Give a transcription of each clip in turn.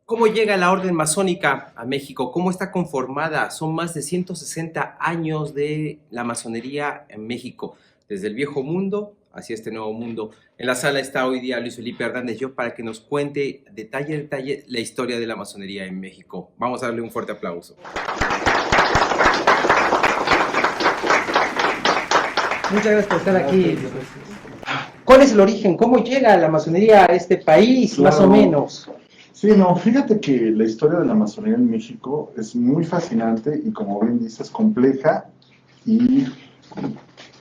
¿Cómo llega la orden masónica a México? ¿Cómo está conformada? Son más de 160 años de la masonería en México, desde el viejo mundo hacia este nuevo mundo. En la sala está hoy día Luis Felipe Hernández Yo para que nos cuente detalle a detalle la historia de la masonería en México. Vamos a darle un fuerte aplauso. Muchas gracias por estar aquí. ¿Cuál es el origen? ¿Cómo llega la masonería a este país, Claro. más o menos? Sí, no, fíjate que la historia de la masonería en México es muy fascinante y, como bien dices, compleja y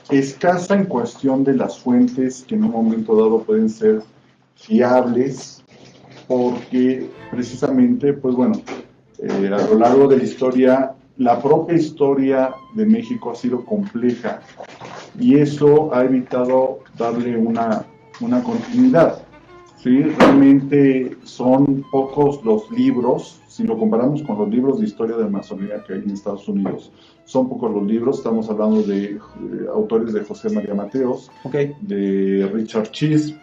escasa en cuestión de las fuentes que en un momento dado pueden ser fiables, porque precisamente, pues bueno, a lo largo de la historia, la propia historia de México ha sido compleja y eso ha evitado darle una continuidad. Sí, realmente son pocos los libros, si lo comparamos con los libros de historia de masonería que hay en Estados Unidos, son pocos los libros. Estamos hablando de autores de José María Mateos, de Richard Chis,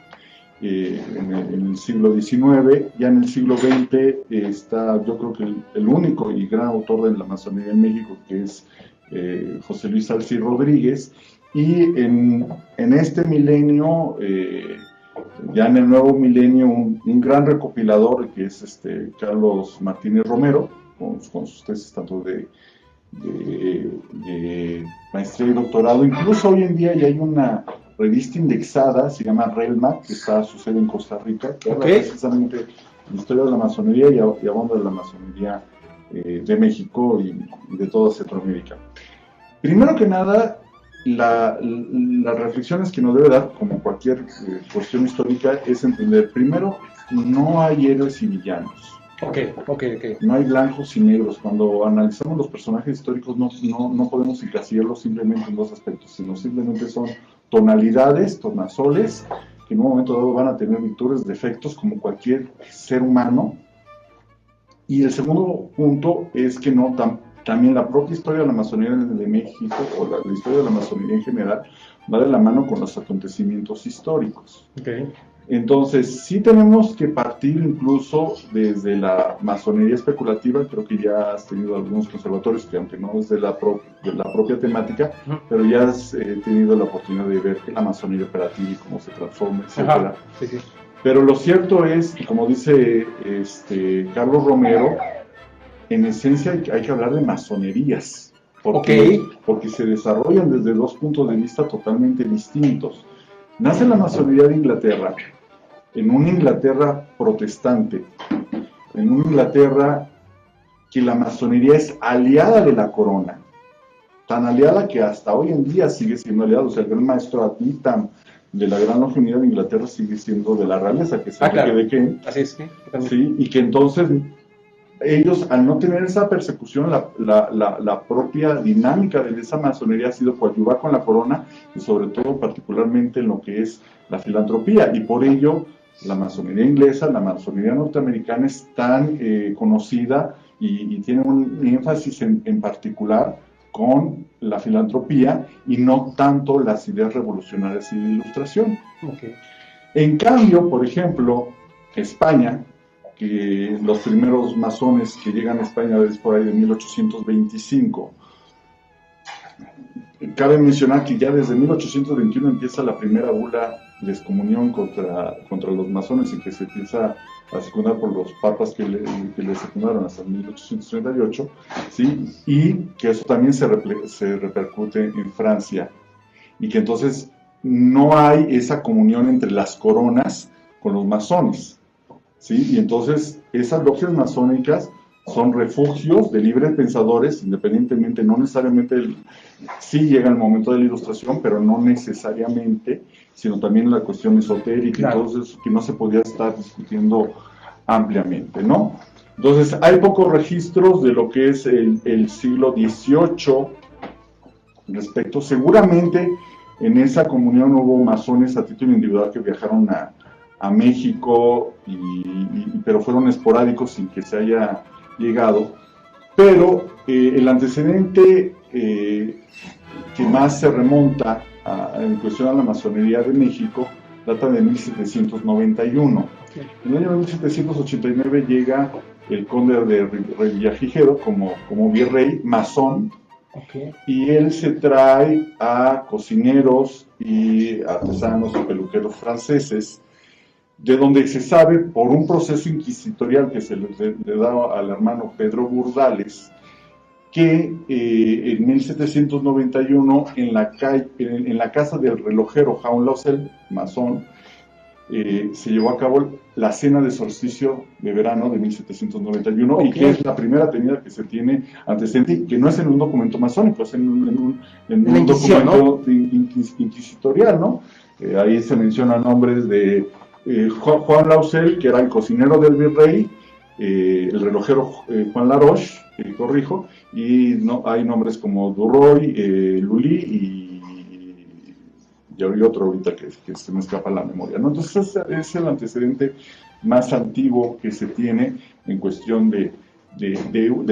en el siglo XIX. Ya en el siglo XX está, yo creo que el único y gran autor de la masonería en México, que es José Luis Alcí Rodríguez, y en este milenio, ya en el nuevo milenio, un gran recopilador que es Carlos Martínez Romero, con sus tesis tanto de maestría y doctorado. Incluso hoy en día ya hay una revista indexada, se llama RELMA, que sucede en Costa Rica, que habla precisamente de la historia de la masonería y hablando de la masonería de México y de toda Centroamérica. Primero que nada, las reflexiones que nos debe dar, como cualquier cuestión histórica, es entender, primero, no hay héroes y villanos. No hay blancos y negros. Cuando analizamos los personajes históricos no podemos encasillarlos simplemente en dos aspectos, sino simplemente son tonalidades, tornasoles, que en un momento dado van a tener virtudes, defectos, como cualquier ser humano. Y el segundo punto es que también la propia historia de la masonería de México, o la historia de la masonería en general, va de la mano con los acontecimientos históricos. Entonces, sí tenemos que partir incluso desde la masonería especulativa. Creo que ya has tenido algunos conservatorios, que aunque no es de la propia temática, pero ya has tenido la oportunidad de ver la masonería operativa y cómo se transforma, etc. Sí. Pero lo cierto es, como dice Carlos Romero, en esencia hay que hablar de masonerías, porque se desarrollan desde dos puntos de vista totalmente distintos. Nace la masonería de Inglaterra, en una Inglaterra protestante, en una Inglaterra que la masonería es aliada de la corona, tan aliada que hasta hoy en día sigue siendo aliada. O sea, el gran maestro Admitam de la Gran Logia Unida de Inglaterra sigue siendo de la realeza, que es de Kent. Así es, sí, y que entonces ellos, al no tener esa persecución, la propia dinámica de esa masonería ha sido coadyuvar con la corona y sobre todo particularmente en lo que es la filantropía, y por ello la masonería inglesa, la masonería norteamericana es tan conocida y tiene un énfasis en particular con la filantropía y no tanto las ideas revolucionarias y de ilustración. En cambio, por ejemplo, España, que los primeros masones que llegan a España es por ahí de 1825. Cabe mencionar que ya desde 1821 empieza la primera bula de excomunión contra los masones, y que se empieza a secundar por los papas que le secundaron hasta 1838, ¿sí? Y que eso también se repercute en Francia, y que entonces no hay esa comunión entre las coronas con los masones, ¿sí? Y entonces esas logias masónicas son refugios de libres pensadores, independientemente, no necesariamente, sí llega el momento de la ilustración, pero no necesariamente, sino también la cuestión esotérica, claro, y todo eso que no se podía estar discutiendo ampliamente, ¿no? Entonces hay pocos registros de lo que es el siglo XVIII respecto. Seguramente en esa comunión hubo masones a título individual que viajaron a México, pero fueron esporádicos sin que se haya llegado. Pero el antecedente que más se remonta en cuestión a la masonería de México data de 1791. En el año 1789 llega el conde de Revillagigedo como virrey, masón, y él se trae a cocineros y artesanos y peluqueros franceses, de donde se sabe por un proceso inquisitorial que se le da al hermano Pedro Burdales, que en 1791 en la casa del relojero Jean Lausel, masón, se llevó a cabo la cena de solsticio de verano de 1791, y que es la primera tenida que se tiene antecedente, que no es en un documento masónico, es en un documento, ¿no?, inquisitorial, ¿no? Ahí se mencionan nombres de Juan Lausel, que era el cocinero del virrey, el relojero Juan Laroche, corrijo, y hay nombres como Duroy, Lully y otro ahorita que se me escapa la memoria, ¿no? Entonces es el antecedente más antiguo que se tiene en cuestión de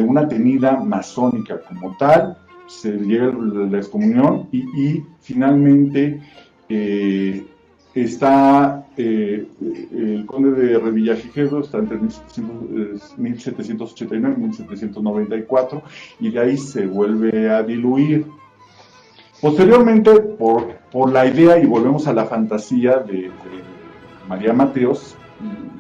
una tenida masónica como tal. Se llega a la excomunión y finalmente está el conde de Revillagigedo, está entre 1789 y 1794, y de ahí se vuelve a diluir. Posteriormente, por la idea, y volvemos a la fantasía de María Mateos,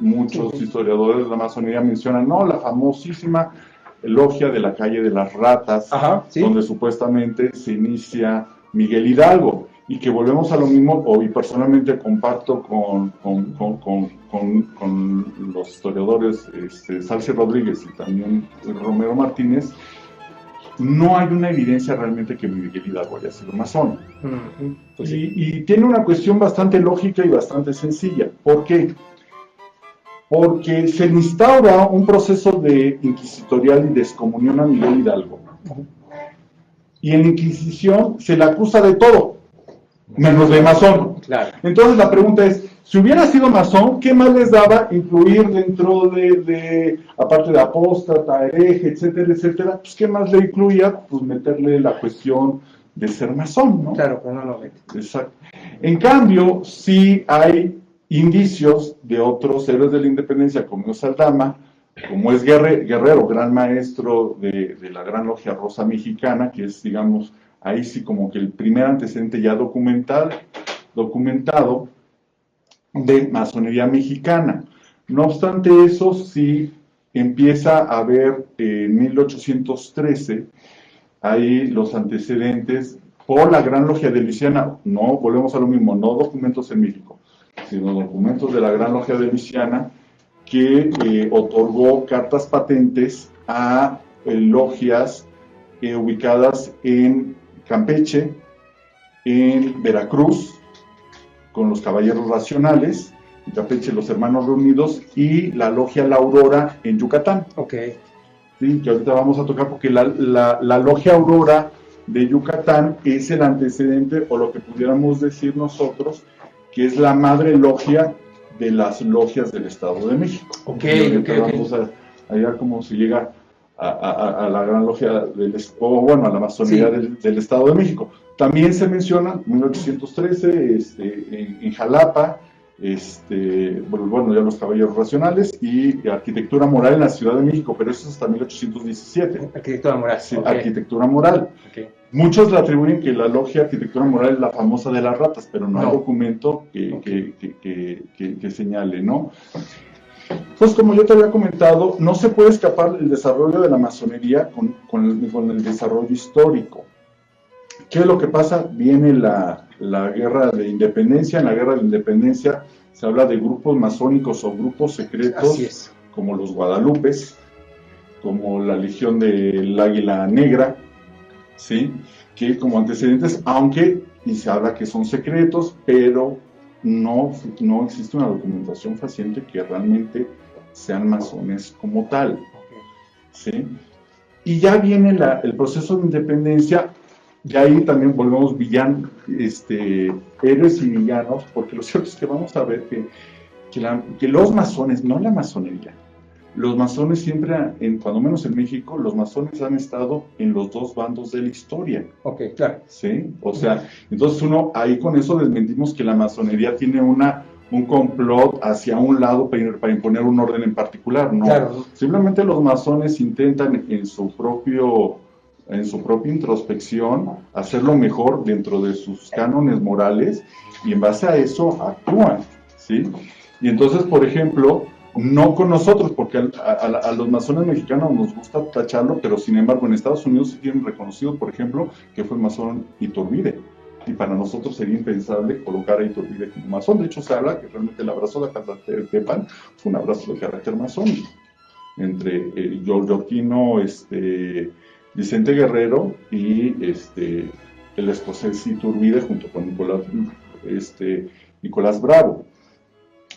muchos historiadores de la masonería mencionan, no, la famosísima logia de la calle de las Ratas, donde supuestamente se inicia Miguel Hidalgo, y que volvemos a lo mismo. Hoy personalmente comparto con los historiadores Salce Rodríguez y también Romero Martínez. No hay una evidencia realmente que Miguel Hidalgo haya sido masón. Pues sí. Y tiene una cuestión bastante lógica y bastante sencilla. ¿Por qué? Porque se instaura un proceso de inquisitorial y de excomunión a Miguel Hidalgo. Y en la Inquisición se le acusa de todo, menos de masón. Claro. Entonces la pregunta es, si hubiera sido masón, ¿qué más les daba incluir dentro aparte de apóstata, hereje, etcétera, etcétera? Pues ¿qué más le incluía? Pues meterle la cuestión de ser masón, ¿no? Claro, pero no lo mete. Exacto. En cambio, sí hay indicios de otros héroes de la independencia, como es Aldama, como es Guerrero, gran maestro de la Gran Logia Rosa Mexicana, que es, digamos, ahí sí como que el primer antecedente ya documentado de masonería mexicana. No obstante eso, sí empieza a haber en 1813 ahí los antecedentes por la Gran Logia de Luisiana. No, volvemos a lo mismo, no documentos en México, sino documentos de la Gran Logia de Luisiana, que otorgó cartas patentes a logias ubicadas en Campeche, en Veracruz, con los Caballeros Racionales, en Campeche los Hermanos Reunidos, y la Logia La Aurora en Yucatán. Sí, que ahorita vamos a tocar, porque la Logia Aurora de Yucatán es el antecedente, o lo que pudiéramos decir nosotros, que es la madre logia de las logias del Estado de México. Vamos a ver cómo se llega a la Gran Logia a la masonería del Estado de México. También se menciona 1813 en Jalapa, ya los Caballeros Racionales, y arquitectura moral en la Ciudad de México, pero eso es hasta 1817. Arquitectura moral. Sí, arquitectura moral. Muchos le atribuyen que la logia arquitectura moral es la famosa de las ratas, pero no hay documento que señale, ¿no? Pues como yo te había comentado, no se puede escapar el desarrollo de la masonería con el desarrollo histórico. ¿Qué es lo que pasa? Viene la guerra de independencia. En la guerra de independencia se habla de grupos masónicos o grupos secretos, como los Guadalupes, como la Legión del Águila Negra, ¿sí? Que como antecedentes, y se habla que son secretos, pero no existe una documentación fehaciente que realmente sean masones como tal, ¿sí? Y ya viene el proceso de independencia. Y ahí también volvemos héroes y villanos, porque lo cierto es que vamos a ver que los masones, no la masonería, los masones siempre, cuando menos en México, los masones han estado en los dos bandos de la historia. Claro. ¿Sí? O sea, entonces ahí con eso desmentimos que la masonería tiene una un complot hacia un lado para imponer un orden en particular, no. Claro. Simplemente los masones intentan en su propia introspección hacerlo mejor dentro de sus cánones morales y en base a eso actúan, ¿sí? Y entonces, por ejemplo, no con nosotros, porque a los masones mexicanos nos gusta tacharlo, pero sin embargo en Estados Unidos sí tienen reconocido, por ejemplo, que fue el masón Iturbide. Y para nosotros sería impensable colocar a Iturbide como masón. De hecho, se habla que realmente el abrazo de Teppan fue un abrazo de carácter masónico entre Giorgio Ortino, Vicente Guerrero y el escocés Iturbide junto con Nicolás Bravo.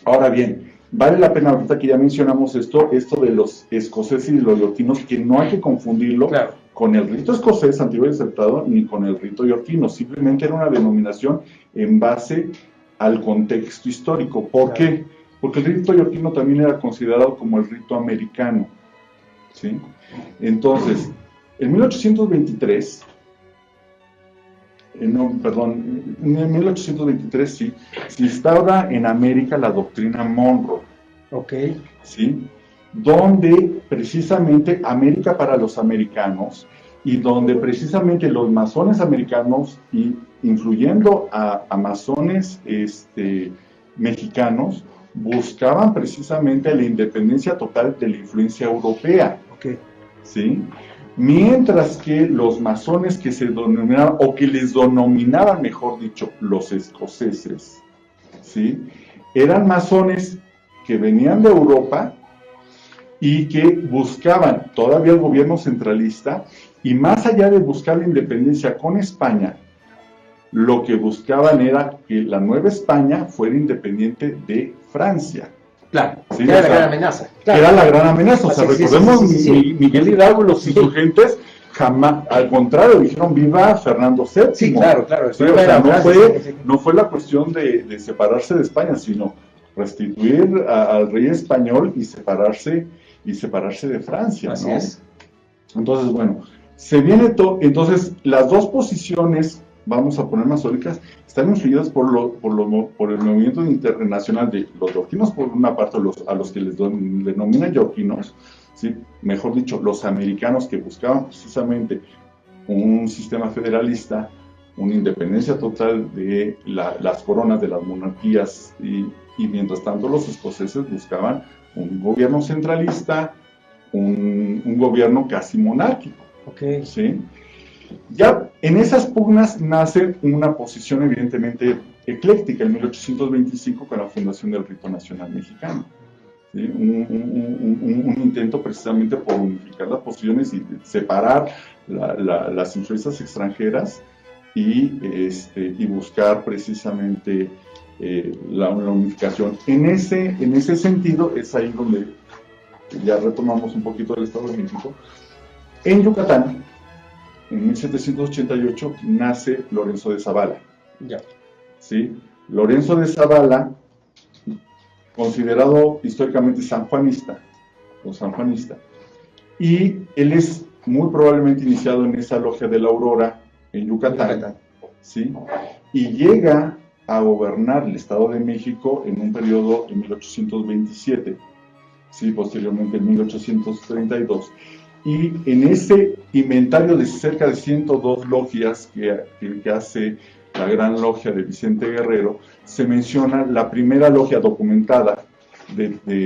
Ahora bien, vale la pena, ahorita que ya mencionamos esto de los escoceses y los yorquinos, que no hay que confundirlo con el rito escocés antiguo y aceptado ni con el rito yorquino. Simplemente era una denominación en base al contexto histórico. ¿Por qué? Porque el rito yorquino también era considerado como el rito americano, ¿sí? Entonces, en 1823, en 1823 sí, se instaura en América la doctrina Monroe. Ok. ¿Sí? Donde precisamente América para los americanos y donde precisamente los masones americanos, influyendo a masones mexicanos, buscaban precisamente la independencia total de la influencia europea. Okay. ¿Sí? Mientras que los masones que se denominaban, o que les denominaban, mejor dicho, los escoceses, ¿sí? Eran masones que venían de Europa y que buscaban todavía el gobierno centralista, y más allá de buscar la independencia con España, lo que buscaban era que la Nueva España fuera independiente de Francia. Claro, ¿sí? Era la gran amenaza. Claro. Era la gran amenaza. O sea, recordemos, Miguel Hidalgo y sus gentes jamás, al contrario, dijeron viva Fernando VII. Sí, claro. Sí, o sea, no fue la cuestión de separarse de España, sino restituir al rey español y separarse de Francia, Así ¿no? es. Entonces, bueno, se viene todo. Entonces, las dos posiciones, vamos a poner masónicas, están influidas por el movimiento internacional de los yorquinos, por una parte, a los que les denominan yorquinos, ¿sí? Mejor dicho, los americanos, que buscaban precisamente un sistema federalista, una independencia total de las coronas de las monarquías, y mientras tanto los escoceses buscaban un gobierno centralista, un gobierno casi monárquico. Okay. ¿Sí? Ya en esas pugnas nace una posición evidentemente ecléctica en 1825 con la fundación del Rito Nacional Mexicano. ¿Sí? Un intento precisamente por unificar las posiciones y separar las influencias extranjeras y buscar precisamente la unificación. En ese sentido es ahí donde ya retomamos un poquito del Estado de México. En Yucatán, en 1788, nace Lorenzo de Zavala. Ya. ¿Sí? Lorenzo de Zavala, considerado históricamente sanjuanista, y él es muy probablemente iniciado en esa logia de la Aurora en Yucatán. ¿Sí? Y llega a gobernar el Estado de México en un periodo en 1827, ¿sí? Posteriormente en 1832. Y en ese inventario de cerca de 102 logias que hace la Gran Logia de Vicente Guerrero, se menciona la primera logia documentada en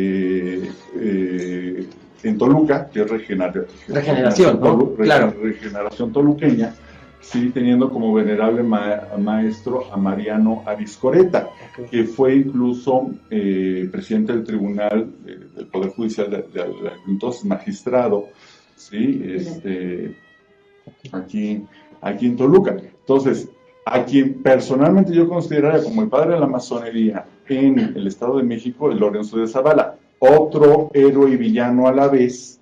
Toluca, que es Regeneración, ¿no? Claro. Regeneración toluqueña, sí, teniendo como venerable maestro a Mariano Ariscoreta, okay, que fue incluso presidente del Tribunal del Poder Judicial de entonces magistrado, ¿sí? Aquí en Toluca. Entonces, a quien personalmente yo consideraría como el padre de la masonería en el Estado de México es Lorenzo de Zavala, otro héroe y villano a la vez,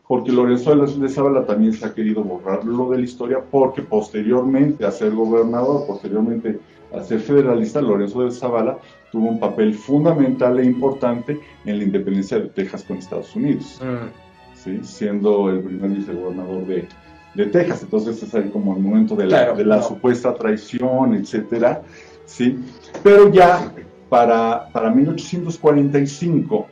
porque Lorenzo de Zavala también se ha querido borrarlo de la historia, porque posteriormente a ser gobernador, posteriormente a ser federalista, Lorenzo de Zavala tuvo un papel fundamental e importante en la independencia de Texas con Estados Unidos. ¿Sí? Siendo el primer vicegobernador de Texas. Entonces es ahí como el momento de la supuesta traición, etcétera, ¿sí? Pero ya para 1845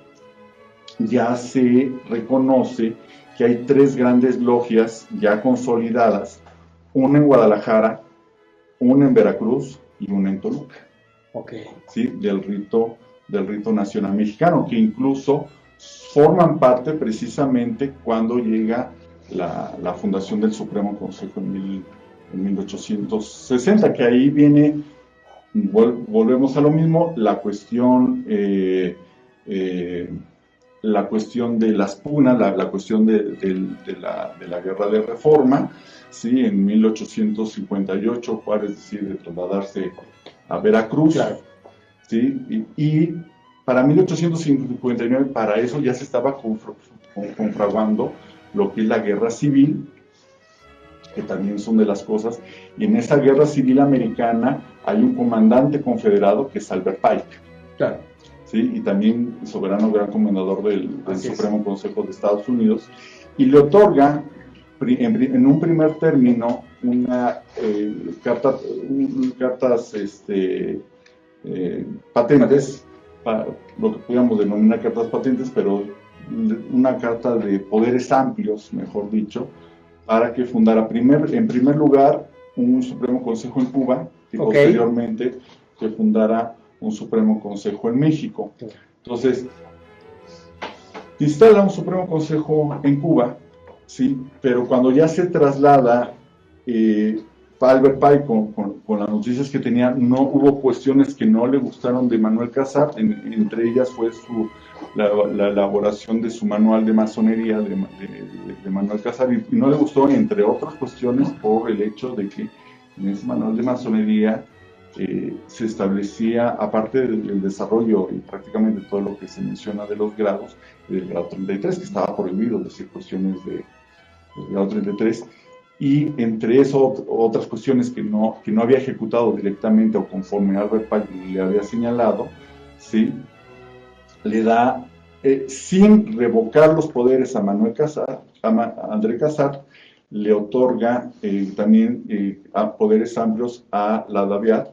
ya se reconoce que hay 3 grandes logias ya consolidadas, una en Guadalajara, una en Veracruz y una en Toluca. Okay. ¿Sí? Del rito nacional mexicano, que incluso forman parte precisamente cuando llega la fundación del Supremo Consejo en 1860, que ahí viene, volvemos a lo mismo, la cuestión de las pugnas, la cuestión de la guerra de reforma, ¿sí? En 1858 Juárez decide trasladarse a Veracruz, claro. ¿sí? Y para 1859, para eso ya se estaba confraguando lo que es la guerra civil, que también son de las cosas, y en esa guerra civil americana hay un comandante confederado que es Albert Pike. Claro. ¿Sí? Y también soberano gran comendador del Supremo Consejo de Estados Unidos, y le otorga en un primer término cartas patentes, lo que pudiéramos denominar cartas patentes, pero una carta de poderes amplios, mejor dicho, para que fundara en primer lugar un Supremo Consejo en Cuba y posteriormente que fundara un Supremo Consejo en México. Entonces, instala un Supremo Consejo en Cuba, ¿sí? Pero cuando ya se traslada Albert Pike con las noticias que tenía, no hubo cuestiones que no le gustaron de Manuel Casar, entre ellas fue la elaboración de su manual de masonería de Manuel Casar, y no le gustó, entre otras cuestiones, por el hecho de que en ese manual de masonería se establecía, aparte del desarrollo y prácticamente todo lo que se menciona de los grados, del grado 33, que estaba prohibido decir cuestiones del grado 33, y entre eso otras cuestiones que no había ejecutado directamente o conforme Albert Pike le había señalado, ¿sí? Le da, sin revocar los poderes a Manuel Casar, a André Casar, le otorga también poderes amplios a la Daviat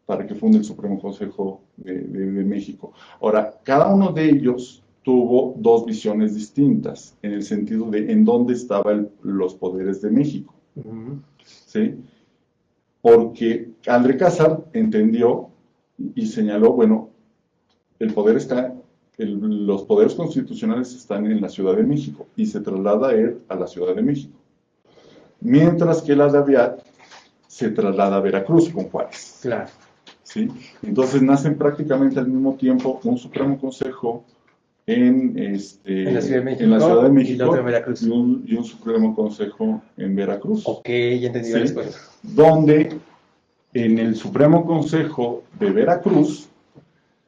para que funde el Supremo Consejo de México. Ahora, cada uno de ellos tuvo 2 visiones distintas, en el sentido de en dónde estaban los poderes de México. ¿Sí? Porque André Casar entendió y señaló, bueno, el poder los poderes constitucionales están en la Ciudad de México, y se traslada él a la Ciudad de México. Mientras que la Daviat se traslada a Veracruz con Juárez. Claro. ¿Sí? Entonces nacen prácticamente al mismo tiempo un Supremo Consejo en la Ciudad de México, y un Supremo Consejo en Veracruz. Ok, ya entendí. ¿Sí? Donde en el Supremo Consejo de Veracruz,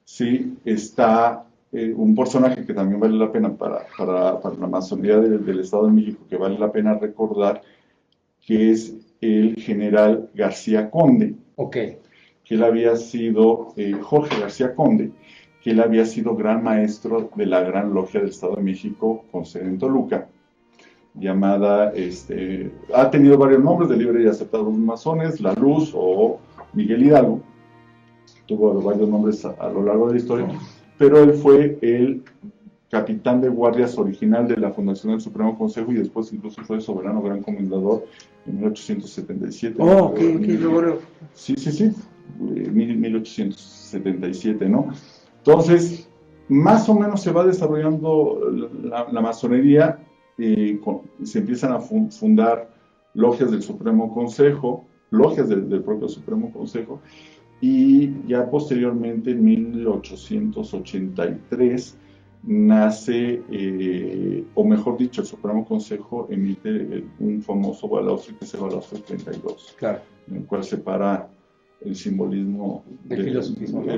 ¿sí? Está un personaje que también vale la pena para la masonería del Estado de México, que vale la pena recordar, que es el general García Conde. Okay. Que él había sido, Jorge García Conde, que él había sido gran maestro de la Gran Logia del Estado de México con sede en Toluca, llamada, ha tenido varios nombres de libre y aceptados masones, La Luz o Miguel Hidalgo, tuvo varios nombres a lo largo de la historia, pero él fue el capitán de guardias original de la fundación del Supremo Consejo, y después incluso fue soberano gran comendador en 1877. Oh, ok, luego. Sí, 1877, ¿no? Entonces, más o menos se va desarrollando la masonería, se empiezan a fundar logias del Supremo Consejo, logias del propio Supremo Consejo, y ya posteriormente, en 1883, nace, o mejor dicho, el Supremo Consejo emite un famoso balaustre, que es el balaustre 32, claro, en el cual separa el simbolismo del filosofismo, ¿no?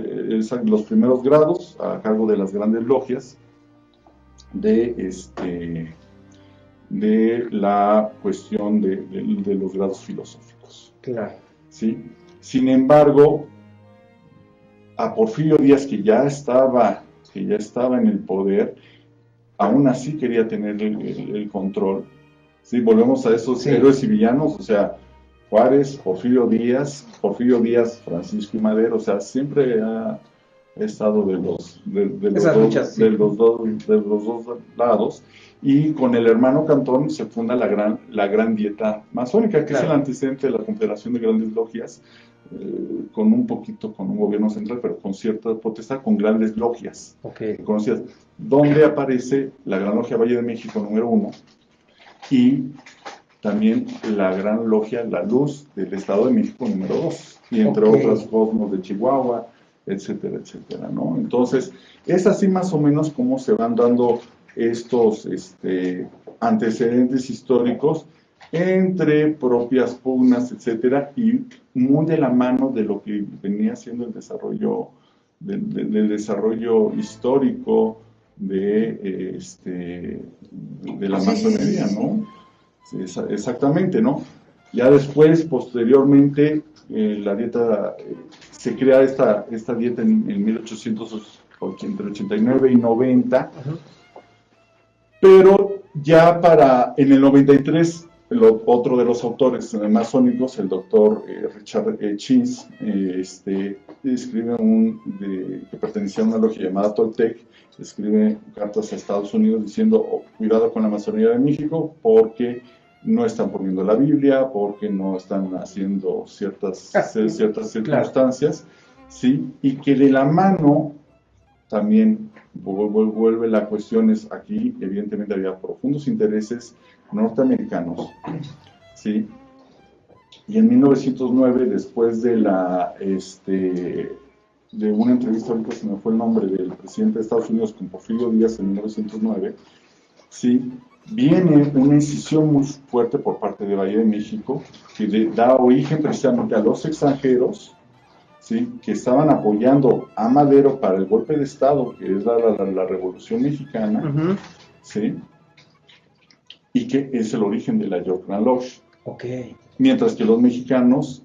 Los primeros grados a cargo de las grandes logias de la cuestión de los grados filosóficos. Claro. ¿Sí? Sin embargo, a Porfirio Díaz, que ya estaba en el poder, aún así quería tener el control. ¿Sí? Volvemos a esos héroes y villanos, o sea, Juárez, Porfirio Díaz, Francisco y Madero, o sea, siempre ha estado de los Esas luchas, sí. de los dos lados, y con el hermano Cantón se funda la Gran Dieta Masónica, que Claro. es el antecedente de la Confederación de Grandes Logias, con un gobierno central, pero con cierta potestad, con grandes logias conocidas, donde aparece la Gran Logia Valle de México número 1 y también la Gran Logia La Luz del Estado de México número 2, y entre otras Cosmos de Chihuahua, etcétera, etcétera, ¿no? Entonces, es así más o menos como se van dando estos antecedentes históricos entre propias pugnas, etcétera, y muy de la mano de lo que venía siendo el desarrollo del desarrollo histórico de la masonería, ¿no? Sí, exactamente, ¿no? Ya después, posteriormente, la dieta, se crea esta dieta en 1889 y 90, pero ya en el 93, otro de los autores masónicos, el doctor Richard Chins, escribe que pertenecía a una logia llamada Toltec, escribe cartas a Estados Unidos diciendo, cuidado con la masonería de México, porque no están poniendo la Biblia, porque no están haciendo ciertas circunstancias, ¿sí? Y que de la mano también vuelve la cuestión, es aquí evidentemente había profundos intereses norteamericanos, ¿sí? Y en 1909, después de de una entrevista, ahorita se me fue el nombre, del presidente de Estados Unidos con Porfirio Díaz en 1909, ¿sí? Viene una incisión muy fuerte por parte de Valle de México, que da origen precisamente a los extranjeros, ¿sí? Que estaban apoyando a Madero para el golpe de Estado, que es la Revolución Mexicana, ¿sí? Y que es el origen de la Yorkland Lodge. Mientras que los mexicanos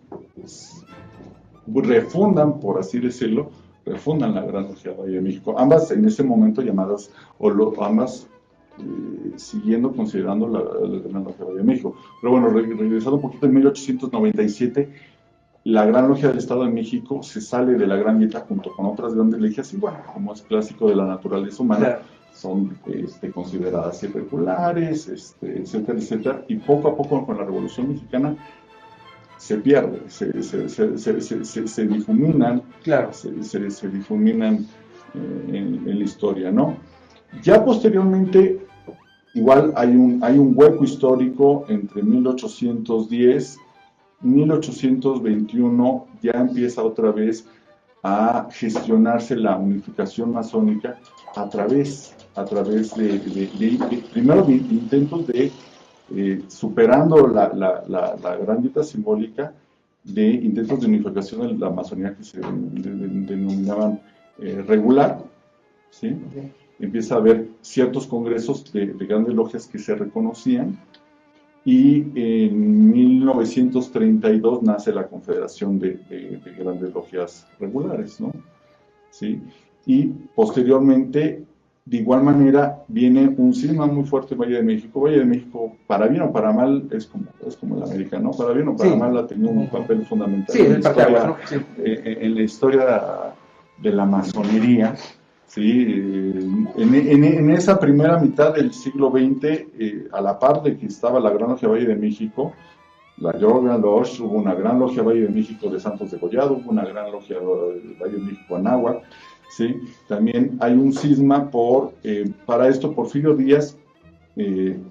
refundan, por así decirlo, refundan la Gran Logia Valle de México, ambas en ese momento llamadas, ambas siguiendo considerando la Gran Logia Valle de México. Pero bueno, regresando un poquito, en 1897, la Gran Logia del Estado de México se sale de la Gran Dieta junto con otras grandes logias, y bueno, como es clásico de la naturaleza humana, son consideradas irregulares, etcétera, etcétera, y poco a poco con la Revolución Mexicana se pierde, se difuminan, se difuminan en la historia, ¿no? Ya posteriormente, igual hay un hueco histórico entre 1810 y 1821, ya empieza otra vez a gestionarse la unificación masónica a través primero de intentos de superando la gran dieta simbólica, de intentos de unificación de la masonía que se denominaban regular, ¿sí? Empieza a haber ciertos congresos de grandes logias que se reconocían, y en 1932 nace la Confederación de Grandes Logias Regulares, ¿no? ¿Sí? Y posteriormente, de igual manera, viene un cisma muy fuerte en Valle de México. Valle de México, para bien o para mal, es como el americano, ¿no? Para bien o para mal, ha tenido un papel fundamental en la historia de la masonería. Sí, en esa primera mitad del siglo XX, a la par de que estaba la Gran Logia Valle de México, la Yorkland Lodge, hubo una Gran Logia Valle de México de Santos de Collado, hubo una Gran Logia Valle de México Anáhuac, ¿sí? También hay un cisma para esto Porfirio Díaz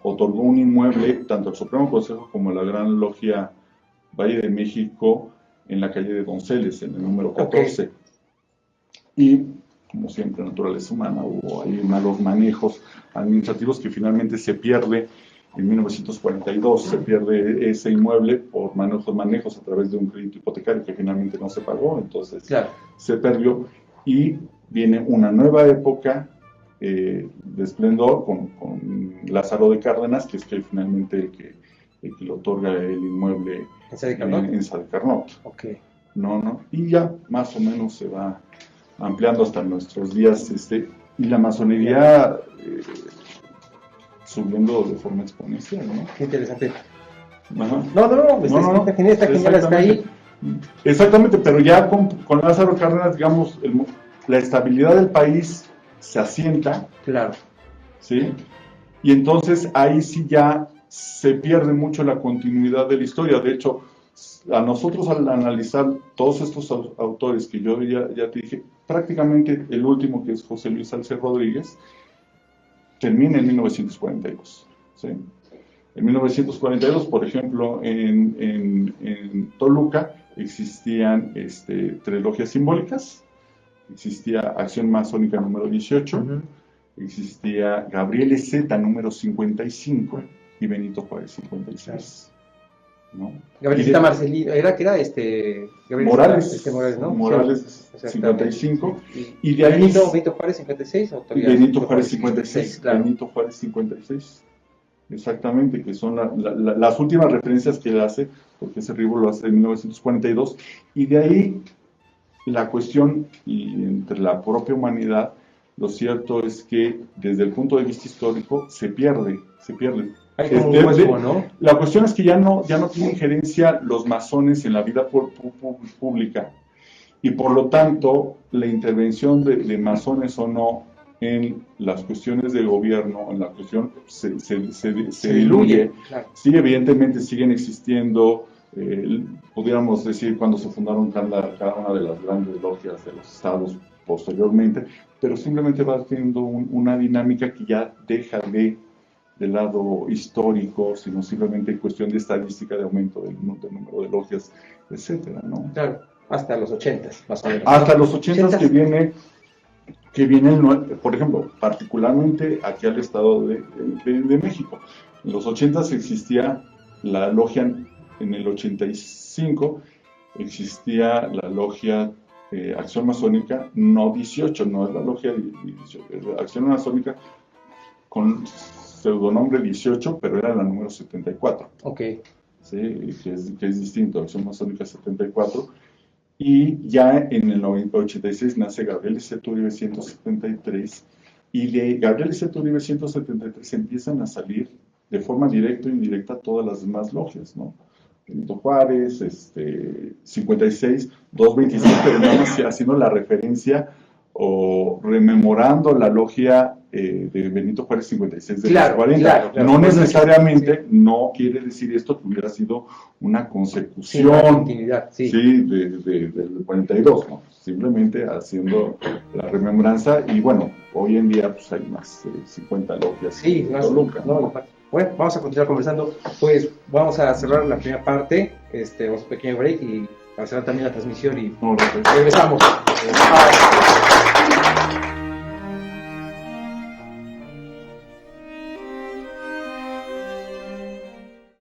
otorgó un inmueble tanto al Supremo Consejo como a la Gran Logia Valle de México en la calle de Donceles, en el número 14. Y como siempre, naturaleza humana, hubo ahí malos manejos administrativos que finalmente se pierde en 1942, se pierde ese inmueble por manejos a través de un crédito hipotecario que finalmente no se pagó, entonces se perdió, y viene una nueva época de esplendor con Lázaro de Cárdenas, que es que finalmente el que le otorga el inmueble en Sade Carnot. ¿No? Y ya más o menos se va ampliando hasta nuestros días, y la masonería subiendo de forma exponencial, ¿no? Qué interesante. Ajá. Está genial, está ahí. Exactamente, pero ya con Lázaro Cárdenas, digamos, la estabilidad del país se asienta, Claro. ¿sí? Y entonces ahí sí ya se pierde mucho la continuidad de la historia. De hecho, a nosotros al analizar todos estos autores que yo ya te dije, prácticamente el último, que es José Luis Salce Rodríguez, termina en 1942, ¿sí? En 1942, por ejemplo, en Toluca existían 3 logias simbólicas. Existía Acción Masónica número 18, existía Gabriel Z número 55 y Benito Juárez 56. ¿No? Gabriel Z Marcelino, era Gabriel Morales, Morales, ¿no? Morales Sí, 55, y y de ahí Benito Juárez 56 o y todavía Benito Juárez 56, claro. Benito Juárez 56. Exactamente, que son las últimas referencias que él hace, porque ese libro lo hace en 1942, y de ahí la cuestión, y entre la propia humanidad, lo cierto es que desde el punto de vista histórico se pierde. Hay como un hueco, ¿no? La cuestión es que ya no tienen injerencia los masones en la vida pública, y por lo tanto la intervención de masones o no en las cuestiones de gobierno, en la cuestión se diluye. Claro. Sí, evidentemente siguen existiendo, pudiéramos decir, cuando se fundaron cada una de las grandes logias de los estados posteriormente, pero simplemente va teniendo una dinámica que ya deja del lado histórico, sino simplemente cuestión de estadística, de aumento del número de logias, etcétera, ¿no? Claro, hasta los 80s, más o menos. Hasta los 80s que viene por ejemplo, particularmente aquí al Estado de México. En los 80s existía la logia, en el 85 existía la logia Acción Masónica, no 18, no es la logia 18, es la Acción Masónica con pseudonombre 18, pero era la número 74. Ok. ¿Sí? Que es distinto, Acción Masónica 74. Y ya en el 86 nace Gabriel Z. Uribe 173, y de Gabriel Z. Uribe 173 empiezan a salir de forma directa o indirecta todas las demás logias, ¿no? Benito Juárez, 56, 226, pero nada más haciendo la referencia o rememorando la logia de Benito Juárez 56 de los 40. Claro. No necesariamente, no quiere decir esto que hubiera sido una consecución, una continuidad, sí, del 42, ¿no? Simplemente haciendo la remembranza, y bueno, hoy en día pues hay más 50 logias. Sí, en Toluca, no. Bueno, vamos a continuar conversando. Pues vamos a cerrar la primera parte, vamos a un pequeño break y a cerrar también la transmisión y regresamos.